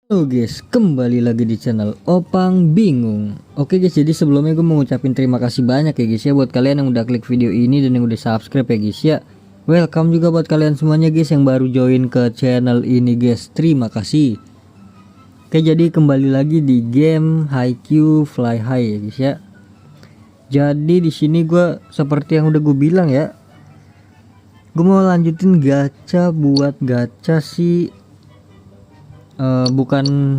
Halo guys, kembali lagi di channel Opang Bingung. Oke guys, jadi sebelumnya gue mau ngucapin terima kasih banyak ya guys ya buat kalian yang udah klik video ini dan yang udah subscribe ya guys ya. Welcome juga buat kalian semuanya guys yang baru join ke channel ini guys. Terima kasih. Oke, jadi kembali lagi di game Haikyuu Fly High ya guys ya. Jadi di sini gue seperti yang udah gue bilang ya, gue mau lanjutin gacha buat gacha si bukan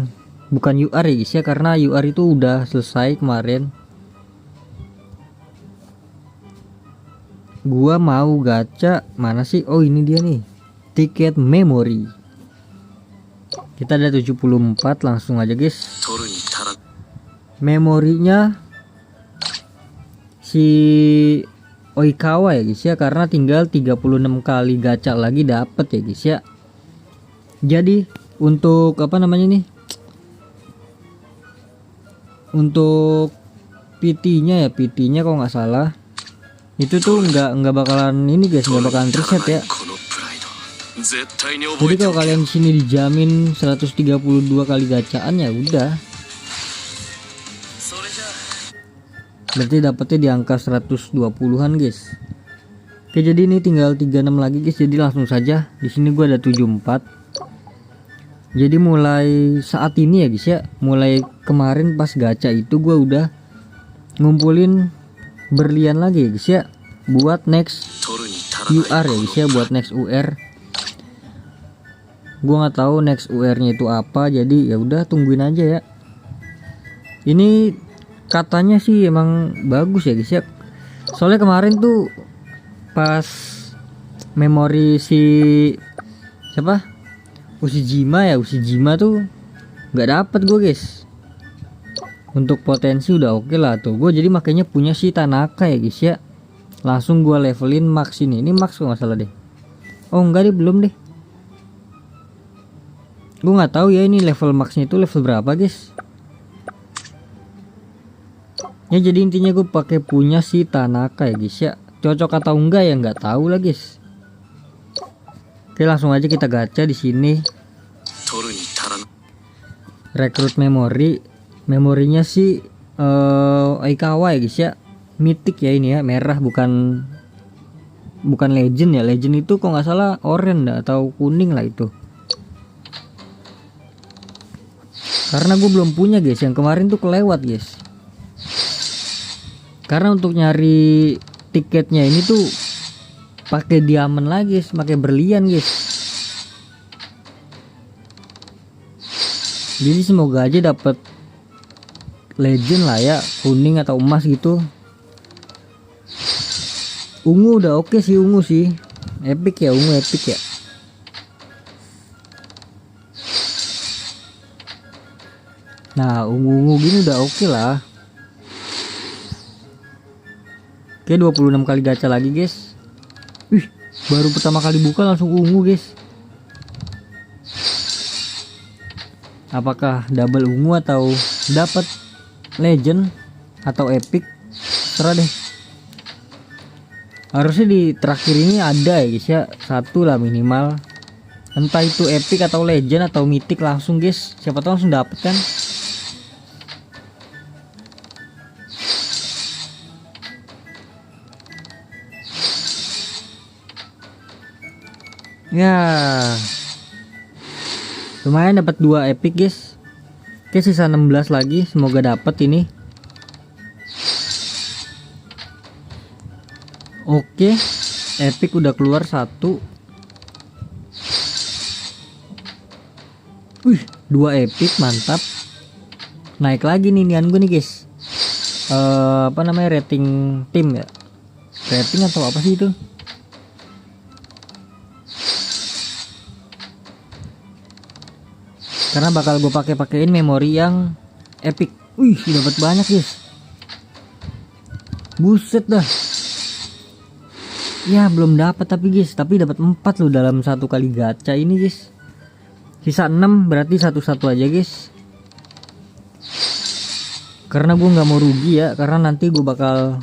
UR ya guys ya, karena UR itu udah selesai kemarin. Gua mau gacha mana sih? Oh ini dia nih, tiket memori. Kita ada 74, langsung aja guys. Memorinya si Oikawa ya guys ya, karena tinggal 36 kali gacha lagi dapet ya guys ya. Jadi untuk apa namanya nih, untuk PT-nya ya, PT-nya kalau nggak salah itu tuh nggak bakalan ini guys, nggak bakalan reset ya. Jadi kalau kalian di sini dijamin 132 kali gacaan ya udah, berarti dapetnya di angka 120-an guys. Oke, jadi ini tinggal 36 lagi guys, jadi langsung saja. Di sini gua ada 74. Jadi mulai saat ini ya guys ya, mulai kemarin pas gacha itu gue udah ngumpulin berlian lagi ya guys ya, buat next UR ya guys ya, buat next UR. Gue nggak tahu next UR-nya itu apa, jadi ya udah tungguin aja ya. Ini katanya sih emang bagus ya guys ya. Soalnya kemarin tuh pas memori si siapa? Ushijima tuh nggak dapet gue guys. Untuk potensi udah oke lah tuh gue, jadi makanya punya si Tanaka ya guys ya. Langsung gue levelin max ini max kalau nggak salah deh. Oh enggak deh, belum deh. Gue nggak tahu ya ini level maxnya itu level berapa guys. Ya jadi intinya gue pakai punya si Tanaka ya guys ya. Cocok atau enggak ya nggak tahu lah guys. Oke, langsung aja kita gacha di sini. Rekrut memorinya sih Oikawa ya guys ya. Mythic ya ini ya, merah, bukan legend ya. Legend itu kok nggak salah oranye atau kuning lah itu. Karena gue belum punya guys, yang kemarin tuh kelewat guys. Karena untuk nyari tiketnya ini tuh pakai diamond lagi, pakai berlian guys. Jadi semoga aja dapat legend lah ya, kuning atau emas gitu. Ungu udah oke sih, ungu sih epic ya, ungu epic ya. Nah ungu gini udah oke lah. Oke, 26 kali gacha lagi guys. Wih, baru pertama kali buka langsung ungu guys. Apakah double ungu atau dapat legend atau epic? Terserah deh. Harusnya di terakhir ini ada ya guys ya, satu lah minimal. Entah itu epic atau legend atau mythic langsung guys. Siapa tahu langsung dapet kan. Ya, lumayan dapat 2 epic guys. Oke, sisa 16 lagi, semoga dapat ini. Oke, epic udah keluar 1. Wih, 2 epic, mantap. Naik lagi nih nian gue nih guys. Apa namanya, rating tim ya, rating atau apa sih itu. Karena bakal gue pakein memori yang epic. Wih, dapat banyak guys. Buset dah. Ya belum dapat tapi guys, tapi dapat 4 loh dalam satu kali gacha ini guys. Sisa 6, berarti satu-satu aja guys. Karena gue nggak mau rugi ya, karena nanti gue bakal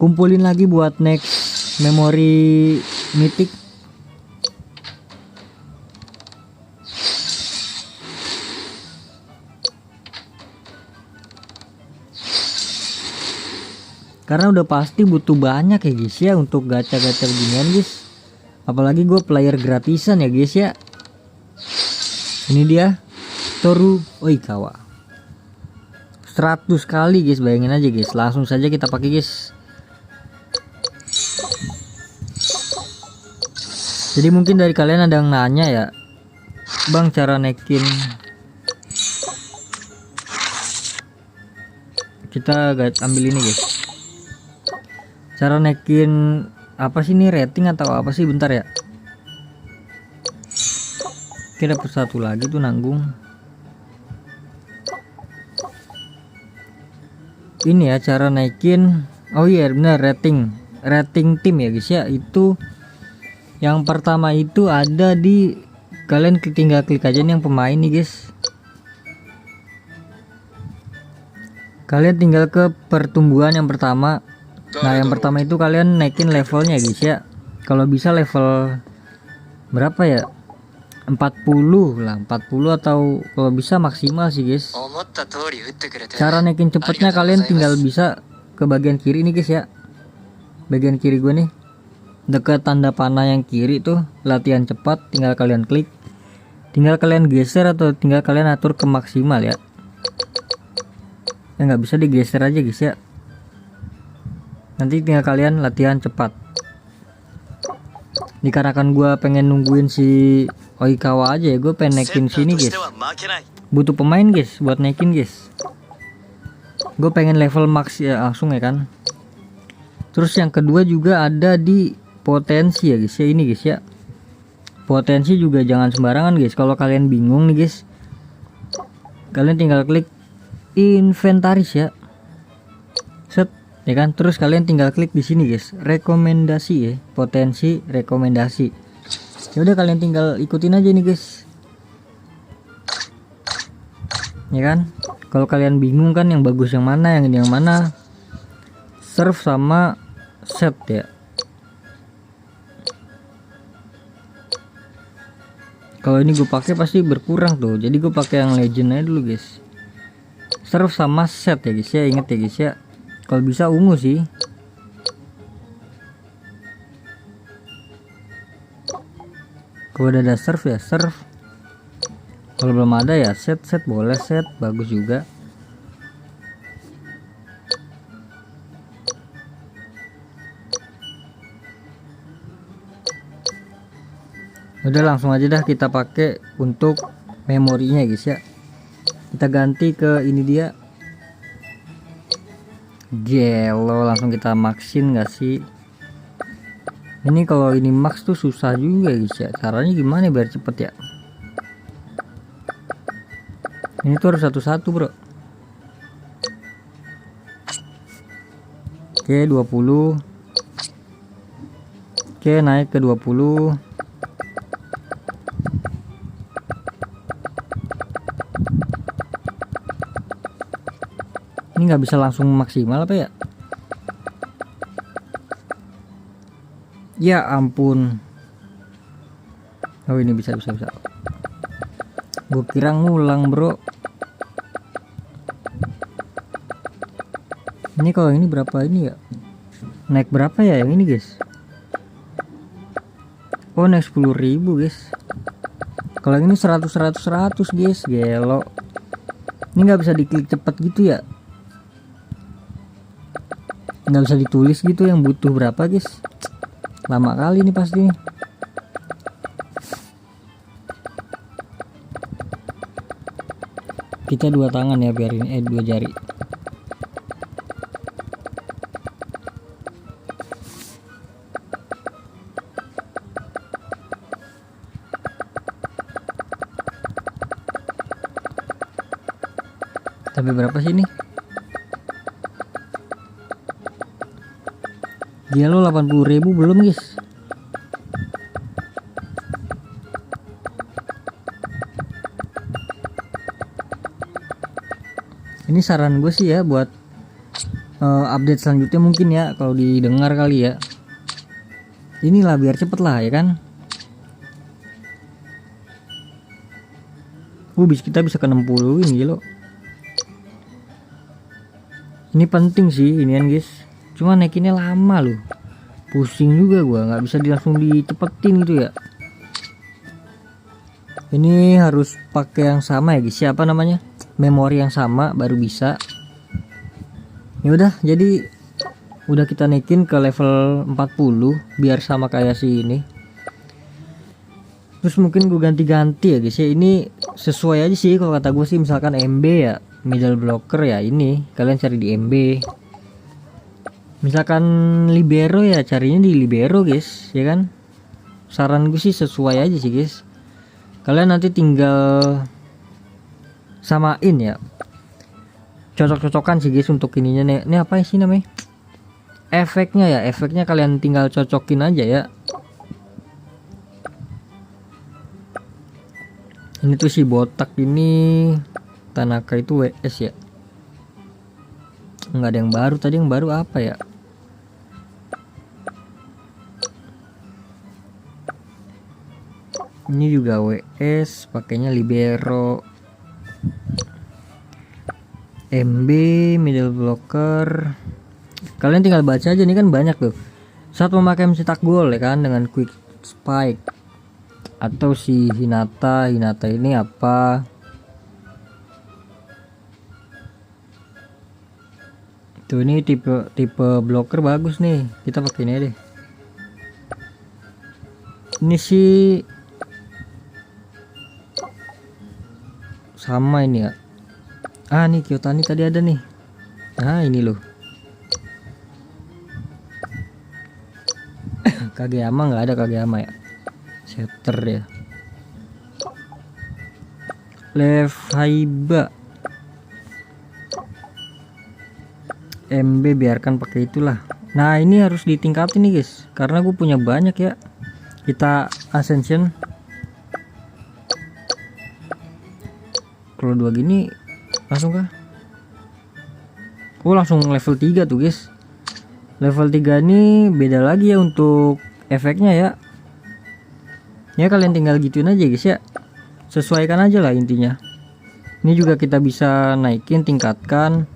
kumpulin lagi buat next memori mythic. karena udah pasti butuh banyak ya guys ya untuk gacha-gacha beginian guys. Apalagi gue player gratisan ya guys ya. Ini dia Toru Oikawa 100 kali guys, bayangin aja guys. Langsung saja kita pakai guys. Jadi mungkin dari kalian ada yang nanya ya, bang cara naikin, kita ambil ini guys, cara naikin apa sih ini, rating atau apa sih, bentar ya. Kita dapat satu lagi tuh nanggung. Ini ya cara naikin, oh iya benar, rating tim ya guys ya. Itu yang pertama itu ada di, kalian tinggal klik aja nih yang pemain nih guys. Kalian tinggal ke pertumbuhan yang pertama. Nah yang pertama itu kalian naikin levelnya guys ya. Kalau bisa level berapa ya, 40 lah, 40 atau kalau bisa maksimal sih guys. Cara naikin cepetnya kalian tinggal bisa ke bagian kiri nih guys ya. Bagian kiri gue nih, dekat tanda panah yang kiri tuh latihan cepat, tinggal kalian klik, tinggal kalian geser atau tinggal kalian atur ke maksimal ya. Ya nggak bisa digeser aja guys ya. Nanti tinggal kalian latihan cepat. Dikarenakan gue pengen nungguin si Oikawa aja ya, gue pengen naikin sini guys. Butuh pemain guys buat naikin guys. Gue pengen level max ya langsung ya kan. Terus yang kedua juga ada di potensi ya guys ya, ini guys ya. Potensi juga jangan sembarangan guys. Kalau kalian bingung nih guys, kalian tinggal klik inventaris ya, set ya kan. Terus kalian tinggal klik di sini guys, rekomendasi ya, potensi rekomendasi. Ya udah kalian tinggal ikutin aja nih guys, ya kan. Kalau kalian bingung kan yang bagus yang mana, yang ini yang mana, serve sama set ya. Kalau ini gue pakai pasti berkurang tuh, jadi gue pakai yang legend aja dulu guys. Serve sama set ya guys ya, inget ya guys ya. Kalau bisa ungu sih. Kalau udah ada serve ya serve. Kalau belum ada ya set boleh, set bagus juga. Udah langsung aja dah kita pakai untuk memorinya guys ya. Kita ganti ke ini dia, gelo, langsung kita maxin gak sih. Ini kalau ini max tuh susah juga guys ya. Caranya gimana biar cepet ya. Ini tuh harus satu-satu bro. Oke 20. Oke naik ke 20. Ini nggak bisa langsung maksimal apa ya? Ya ampun. Oh ini bisa. Gue kira ngulang bro. Ini kalau ini berapa ini ya? Naik berapa ya yang ini guys? Oh naik 10.000 guys. Kalau ini 100 guys, gelo. Ini nggak bisa diklik cepet gitu ya? Nggak bisa ditulis gitu yang butuh berapa guys. Lama kali ini pasti. Kita dua tangan ya biar ini, dua jari. Tapi berapa sih ini? Dia lo 80.000 belum guys. Ini saran gue sih ya buat update selanjutnya mungkin ya, kalau didengar kali ya. Inilah biar cepet lah ya kan. Kita bisa ke 60 ini lo. Ini penting sih inian guys. cuma naikinnya lama loh, pusing juga gua, nggak bisa langsung dicepetin gitu ya. Ini harus pakai yang sama ya guys, siapa namanya, memori yang sama baru bisa. Ya udah, jadi udah kita naikin ke level 40 biar sama kayak si ini. Terus mungkin gue ganti-ganti ya guys ya, ini sesuai aja sih kalau kata gue sih. Misalkan MB ya, middle blocker ya, ini kalian cari di MB. Misalkan libero ya, carinya di libero guys, ya kan. Saran gue sih sesuai aja sih guys, kalian nanti tinggal samain ya, cocok-cocokan sih guys untuk ininya nih. Ini apa sih namanya, efeknya ya, efeknya kalian tinggal cocokin aja ya. Ini tuh si botak ini Tanaka itu WS ya, nggak ada yang baru. Tadi yang baru apa ya, ini juga WS, pakainya libero. MB middle blocker, kalian tinggal baca aja, ini kan banyak tuh. Saat memakai mencetak gol ya kan dengan quick spike, atau si Hinata ini apa tuh, ini tipe blocker bagus nih, kita pakai ini deh. Ini sih sama ini ya. Nih Kyotani tadi ada nih. Ini loh. Kageyama nggak ada, Kageyama ya. Setter ya. Levaiba. MB biarkan pakai itulah. Nah ini harus ditingkatin nih guys, karena gue punya banyak ya. Kita Ascension. Kalau 2 gini langsung kah? Langsung level 3 tuh guys. Level 3 ini beda lagi ya untuk efeknya ya. Ya kalian tinggal gituin aja guys ya, sesuaikan aja lah intinya. Ini juga kita bisa naikin, tingkatkan.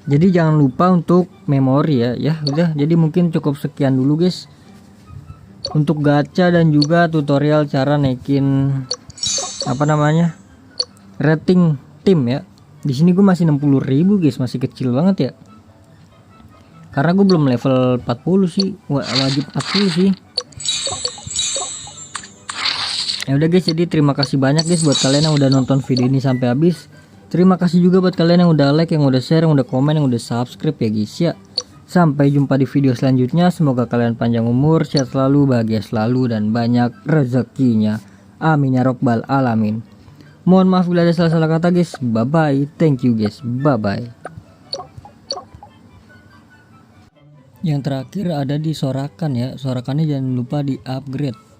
Jadi jangan lupa untuk memori ya. Ya udah, jadi mungkin cukup sekian dulu guys untuk gacha dan juga tutorial cara naikin apa namanya, rating tim ya. Di sini gue masih 60.000 guys, masih kecil banget ya. Karena gue belum level 40 sih, wajib 40 sih. Ya udah guys, jadi terima kasih banyak guys buat kalian yang udah nonton video ini sampai habis. Terima kasih juga buat kalian yang udah like, yang udah share, yang udah komen, yang udah subscribe ya guys ya. Sampai jumpa di video selanjutnya. Semoga kalian panjang umur, sehat selalu, bahagia selalu, dan banyak rezekinya. Amin ya robbal alamin. Mohon maaf bila ada salah-salah kata guys. Bye bye. Thank you guys. Bye bye. Yang terakhir ada di Sorakan ya. Sorakannya jangan lupa di upgrade.